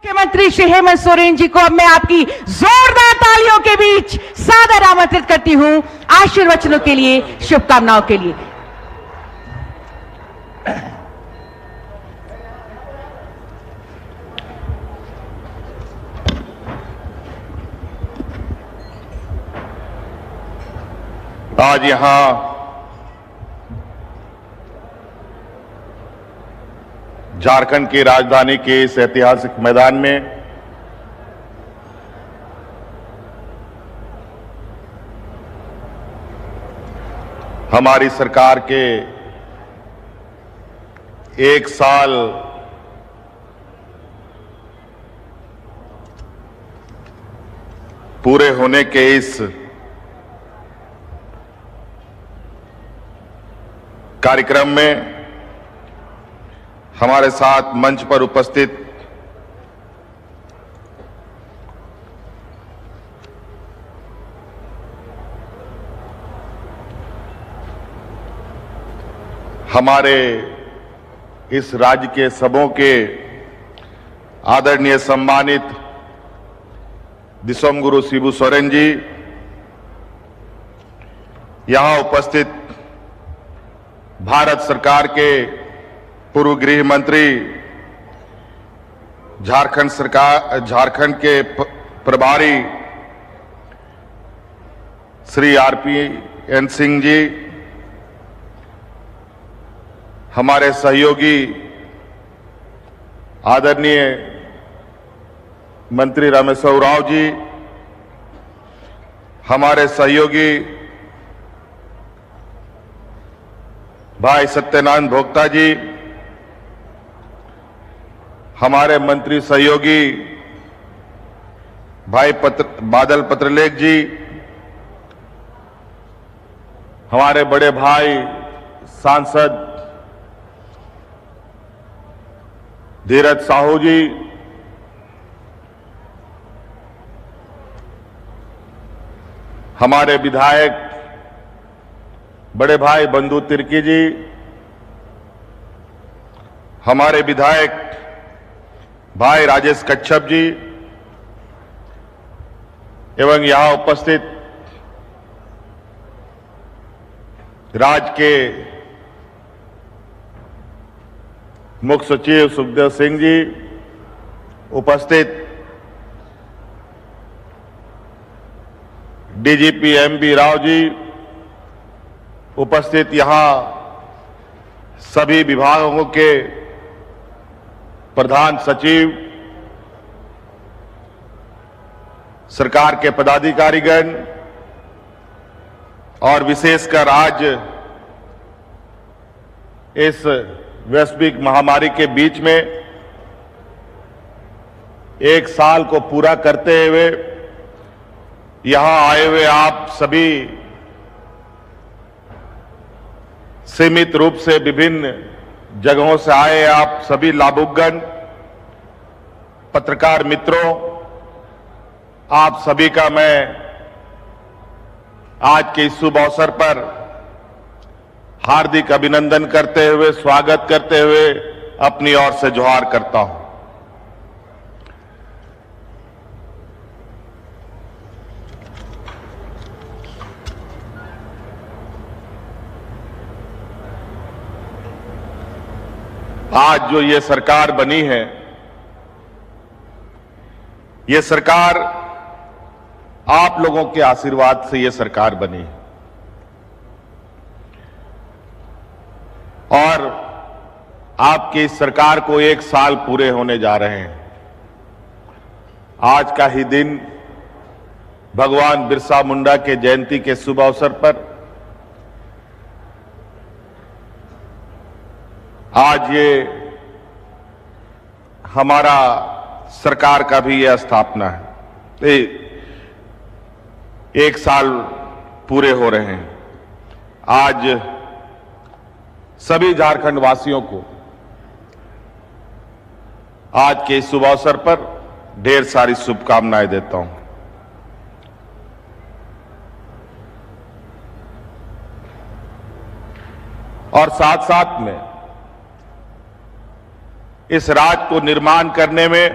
मुख्यमंत्री श्री हेमंत सोरेन जी को अब मैं आपकी जोरदार तालियों के बीच सादर आमंत्रित करती हूं आशीर्वचनों के लिए, शुभकामनाओं के लिए। आज यहां झारखंड की राजधानी के इस ऐतिहासिक मैदान में हमारी सरकार के 1 साल पूरे होने के इस कार्यक्रम में हमारे साथ मंच पर उपस्थित हमारे इस राज्य के सबों के आदरणीय सम्मानित दिसोम गुरु शिबू सोरेन जी, यहां उपस्थित भारत सरकार के पूर्व गृह मंत्री, झारखंड के प्रभारी श्री RPN सिंह जी, हमारे सहयोगी आदरणीय मंत्री रामेश्वर राव जी, हमारे सहयोगी भाई सत्यनारायण भोक्ता जी, हमारे मंत्री सहयोगी भाई बादल पत्रलेख जी, हमारे बड़े भाई सांसद धीरज साहू जी, हमारे विधायक बड़े भाई बंधु तिर्की जी, हमारे विधायक भाई राजेश कच्छप जी एवं यहां उपस्थित राज्य के मुख्य सचिव सुखदेव सिंह जी, उपस्थित DGP MB राव जी, उपस्थित यहां सभी विभागों के प्रधान सचिव, सरकार के पदाधिकारीगण और विशेषकर आज इस वैश्विक महामारी के बीच में 1 साल को पूरा करते हुए यहां आए हुए आप सभी सीमित रूप से विभिन्न जगहों से आए आप सभी लाभुकगण, पत्रकार मित्रों, आप सभी का मैं आज के इस शुभ अवसर पर हार्दिक अभिनंदन करते हुए, स्वागत करते हुए अपनी ओर से जोहार करता हूं। आज जो ये सरकार बनी है, ये सरकार आप लोगों के आशीर्वाद से ये सरकार बनी है और आपकी इस सरकार को 1 साल पूरे होने जा रहे हैं। आज का ही दिन भगवान बिरसा मुंडा के जयंती के शुभ अवसर पर आज ये हमारा सरकार का भी यह स्थापना है। 1 साल पूरे हो रहे हैं। आज सभी झारखंड वासियों को आज के इस शुभ अवसर पर ढेर सारी शुभकामनाएं देता हूं। और साथ साथ में इस राज्य को निर्माण करने में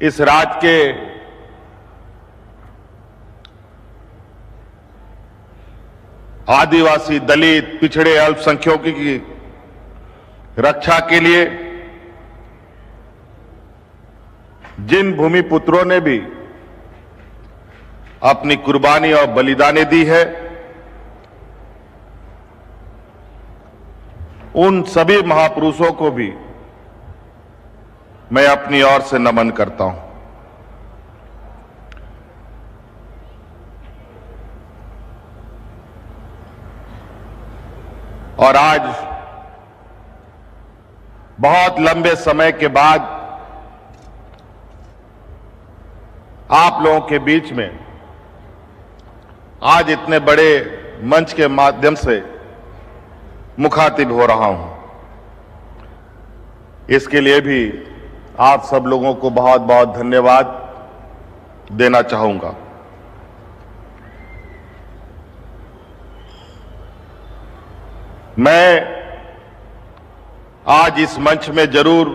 इस राज्य के आदिवासी, दलित, पिछड़े, अल्पसंख्यकों की रक्षा के लिए जिन भूमिपुत्रों ने भी अपनी कुर्बानी और बलिदानें दी है, उन सभी महापुरुषों को भी मैं अपनी ओर से नमन करता हूं। और आज बहुत लंबे समय के बाद आप लोगों के बीच में आज इतने बड़े मंच के माध्यम से मुखातिब हो रहा हूं, इसके लिए भी आप सब लोगों को बहुत बहुत धन्यवाद देना चाहूंगा। मैं आज इस मंच में जरूर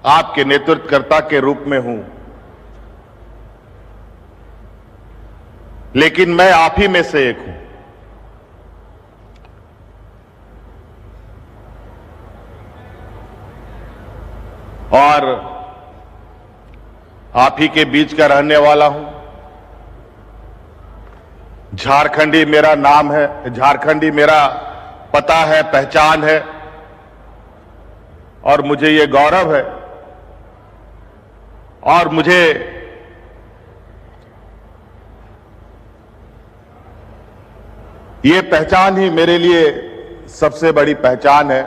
आपके नेतृत्वकर्ता के रूप में हूं, लेकिन मैं आप ही में से एक हूं। और आप ही के बीच का रहने वाला हूं। झारखंडी मेरा नाम है, झारखंडी मेरा पता है, पहचान है, और मुझे ये गौरव है और मुझे ये पहचान ही मेरे लिए सबसे बड़ी पहचान है।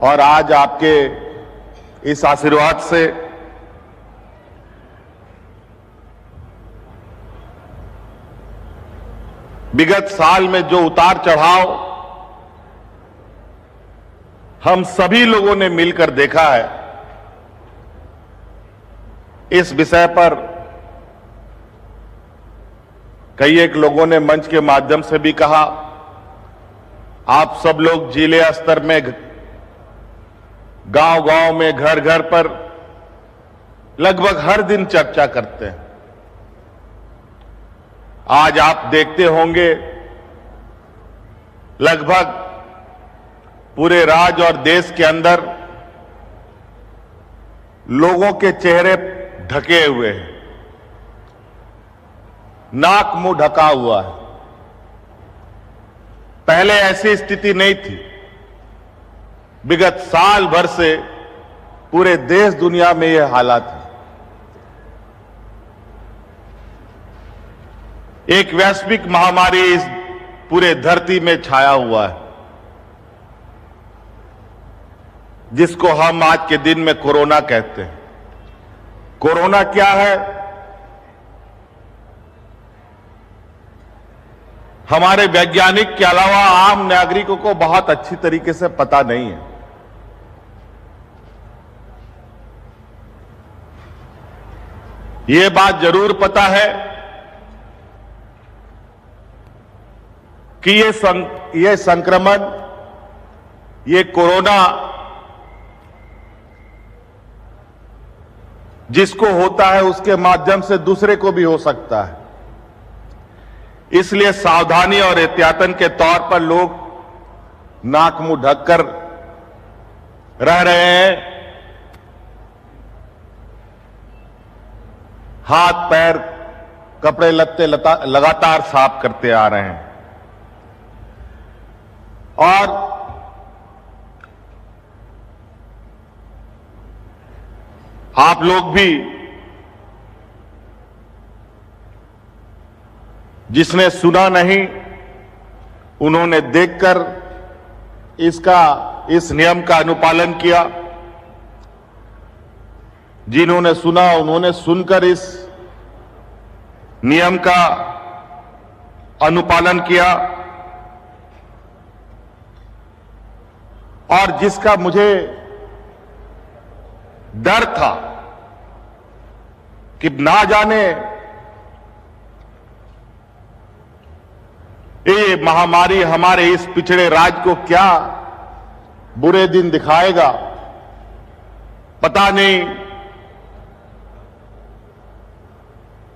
और आज आपके इस आशीर्वाद से विगत साल में जो उतार चढ़ाव हम सभी लोगों ने मिलकर देखा है, इस विषय पर कई एक लोगों ने मंच के माध्यम से भी कहा। आप सब लोग जिले स्तर में, गांव-गांव में, घर-घर पर लगभग हर दिन चर्चा करते हैं। आज आप देखते होंगे लगभग पूरे राज्य और देश के अंदर लोगों के चेहरे ढके हुए हैं, नाक मुंह ढका हुआ है। पहले ऐसी स्थिति नहीं थी। विगत साल भर से पूरे देश दुनिया में यह हालात है। एक वैश्विक महामारी इस पूरे धरती में छाया हुआ है, जिसको हम आज के दिन में कोरोना कहते हैं। कोरोना क्या है? हमारे वैज्ञानिक के अलावा आम नागरिकों को बहुत अच्छी तरीके से पता नहीं है। ये बात जरूर पता है कि ये संक्रमण, ये कोरोना जिसको होता है उसके माध्यम से दूसरे को भी हो सकता है। इसलिए सावधानी और एहतियातन के तौर पर लोग नाक मुंह ढककर रह रहे हैं, हाथ पैर, कपड़े लत्ते लगातार साफ करते आ रहे हैं। और आप लोग भी, जिसने सुना नहीं उन्होंने देखकर इस नियम का अनुपालन किया, जिन्होंने सुना उन्होंने सुनकर इस नियम का अनुपालन किया, और जिसका मुझे डर था कि ना जाने ये महामारी हमारे इस पिछड़े राज्य को क्या बुरे दिन दिखाएगा, पता नहीं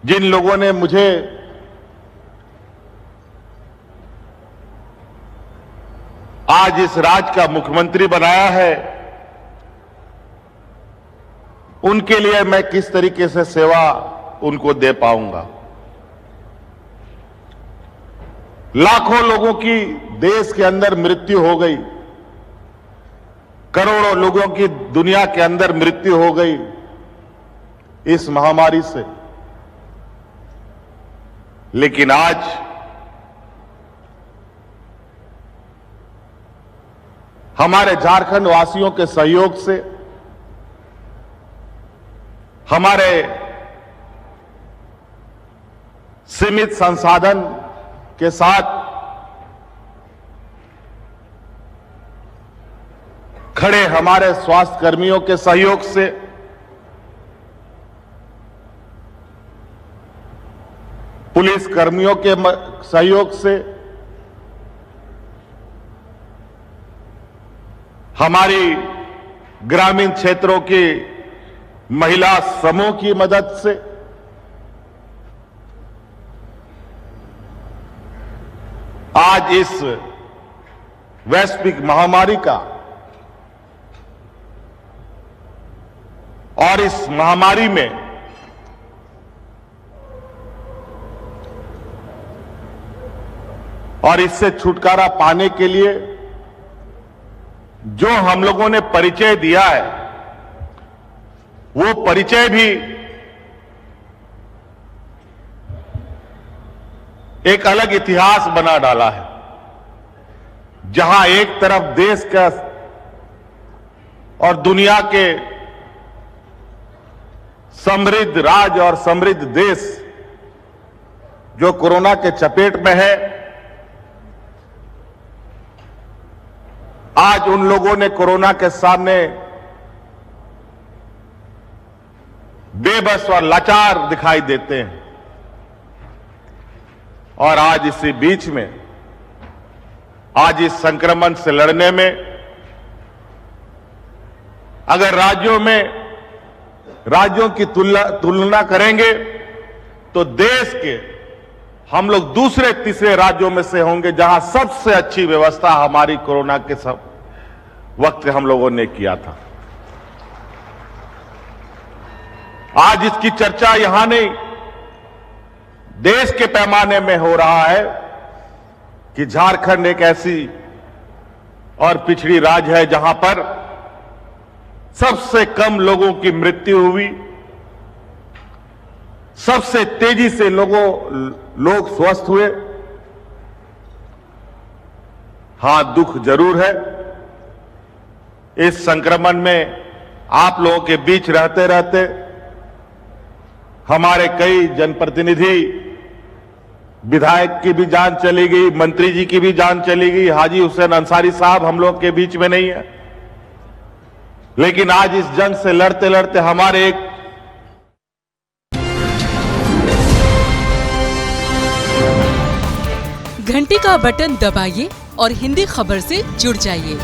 जिन लोगों ने मुझे आज इस राज्य का मुख्यमंत्री बनाया है, उनके लिए मैं किस तरीके से सेवा उनको दे पाऊंगा। लाखों लोगों की देश के अंदर मृत्यु हो गई, करोड़ों लोगों की दुनिया के अंदर मृत्यु हो गई इस महामारी से, लेकिन आज हमारे झारखंड वासियों के सहयोग से, हमारे सीमित संसाधन के साथ खड़े हमारे स्वास्थ्य कर्मियों के सहयोग से, पुलिस कर्मियों के सहयोग से, हमारी ग्रामीण क्षेत्रों की महिला समूह की मदद से, आज इस वैश्विक महामारी का और इस महामारी में और इससे छुटकारा पाने के लिए जो हम लोगों ने परिचय दिया है, वो परिचय भी एक अलग इतिहास बना डाला है, जहां एक तरफ देश का और दुनिया के समृद्ध राज्य और समृद्ध देश जो कोरोना के चपेट में है, आज उन लोगों ने कोरोना के सामने बेबस और लाचार दिखाई देते हैं। और आज इसी बीच में, आज इस संक्रमण से लड़ने में अगर राज्यों की तुलना करेंगे तो देश के हम लोग दूसरे तीसरे राज्यों में से होंगे जहां सबसे अच्छी व्यवस्था हमारी कोरोना के सब वक्त हम लोगों ने किया था। आज इसकी चर्चा यहां नहीं, देश के पैमाने में हो रहा है कि झारखंड एक ऐसी और पिछड़ी राज्य है जहां पर सबसे कम लोगों की मृत्यु हुई, सबसे तेजी से लोग स्वस्थ हुए। हां, दुख जरूर है, इस संक्रमण में आप लोगों के बीच रहते रहते हमारे कई जनप्रतिनिधि, विधायक की भी जान चली गई, मंत्री जी की भी जान चली गई। हाजी हुसैन अंसारी साहब हम लोग के बीच में नहीं है, लेकिन आज इस जंग से लड़ते लड़ते हमारे एक घंटी का बटन दबाइए और हिंदी खबर से जुड़ जाइए।